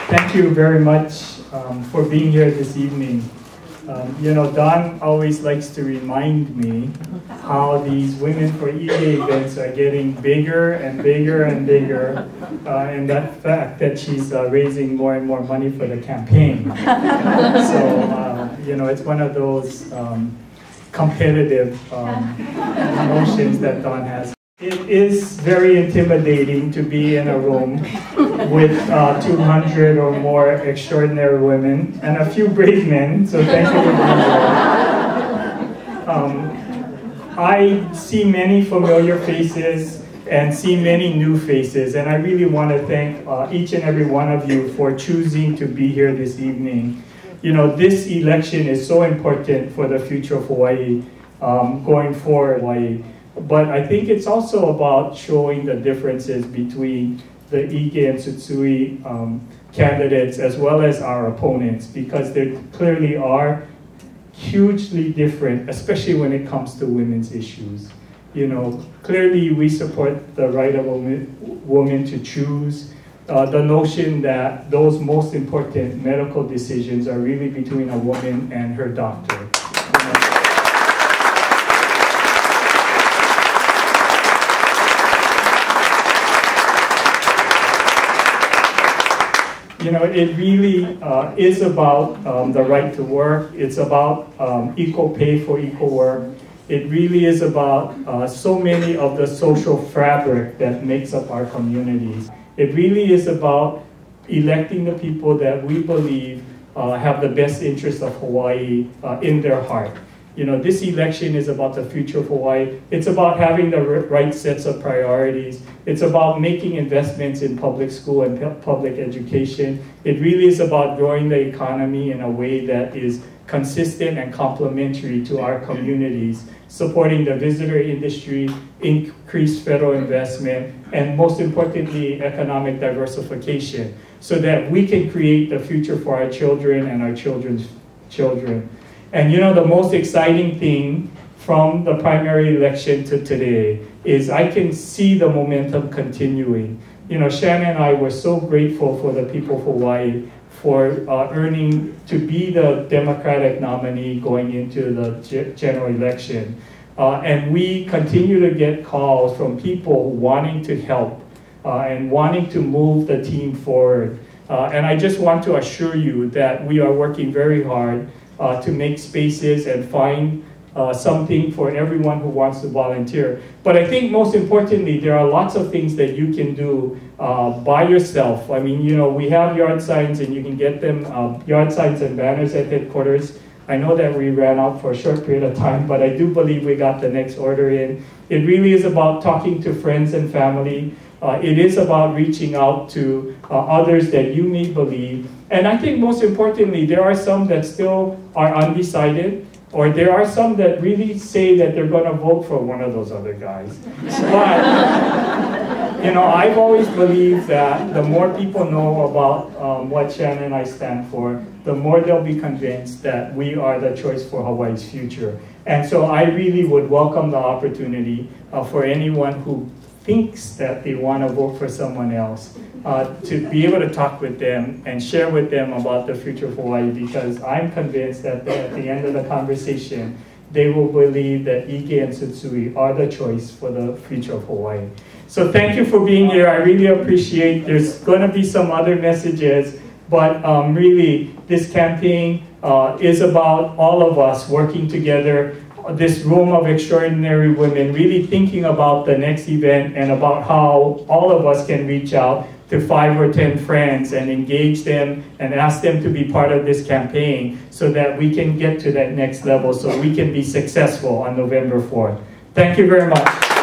Thank you very much for being here this evening. You know, Don always likes to remind me how these Women for Ige events are getting bigger and bigger and bigger, and that fact that she's raising more and more money for the campaign. So, you know, it's one of those competitive emotions that Don has. It is very intimidating to be in a room with 200 or more extraordinary women and a few brave men, so thank you for being here. I see many familiar faces and see many new faces, and I really want to thank each and every one of you for choosing to be here this evening. You know, this election is so important for the future of Hawaii, going forward Hawaii. But I think it's also about showing the differences between the Ige and Tsutsui candidates as well as our opponents, because they clearly are hugely different, especially when it comes to women's issues. You know, clearly we support the right of a woman to choose, the notion that those most important medical decisions are really between a woman and her doctor. You know, it really is about the right to work. It's about equal pay for equal work. It really is about so many of the social fabric that makes up our communities. It really is about electing the people that we believe have the best interest of Hawaii in their heart. You know, this election is about the future of Hawaii. It's about having the right sets of priorities. It's about making investments in public school and public education. It really is about growing the economy in a way that is consistent and complementary to our communities, supporting the visitor industry, increased federal investment, and most importantly, economic diversification, so that we can create the future for our children and our children's children. And you know, the most exciting thing from the primary election to today is I can see the momentum continuing. You know, Shannon and I were so grateful for the people of Hawaii for earning to be the Democratic nominee going into the general election. And we continue to get calls from people wanting to help and wanting to move the team forward. And I just want to assure you that we are working very hard to make spaces and find something for everyone who wants to volunteer. But I think most importantly, there are lots of things that you can do by yourself. I mean, you know, we have yard signs and you can get them, yard signs and banners at headquarters. I know that we ran out for a short period of time, but I do believe we got the next order in. It really is about talking to friends and family. It is about reaching out to others that you may believe. And I think most importantly, there are some that still are undecided, or there are some that really say that they're going to vote for one of those other guys. But, you know, I've always believed that the more people know about what Shannon and I stand for, the more they'll be convinced that we are the choice for Hawaii's future. And so I really would welcome the opportunity for anyone who thinks that they want to vote for someone else, to be able to talk with them and share with them about the future of Hawaii, because I'm convinced that at the end of the conversation, they will believe that Ige and Tsutsui are the choice for the future of Hawaii. So thank you for being here. I really appreciate. There's going to be some other messages, but really this campaign is about all of us working together, this room of extraordinary women, really thinking about the next event and about how all of us can reach out to 5 or 10 friends and engage them and ask them to be part of this campaign so that we can get to that next level, so we can be successful on November 4th. Thank you very much.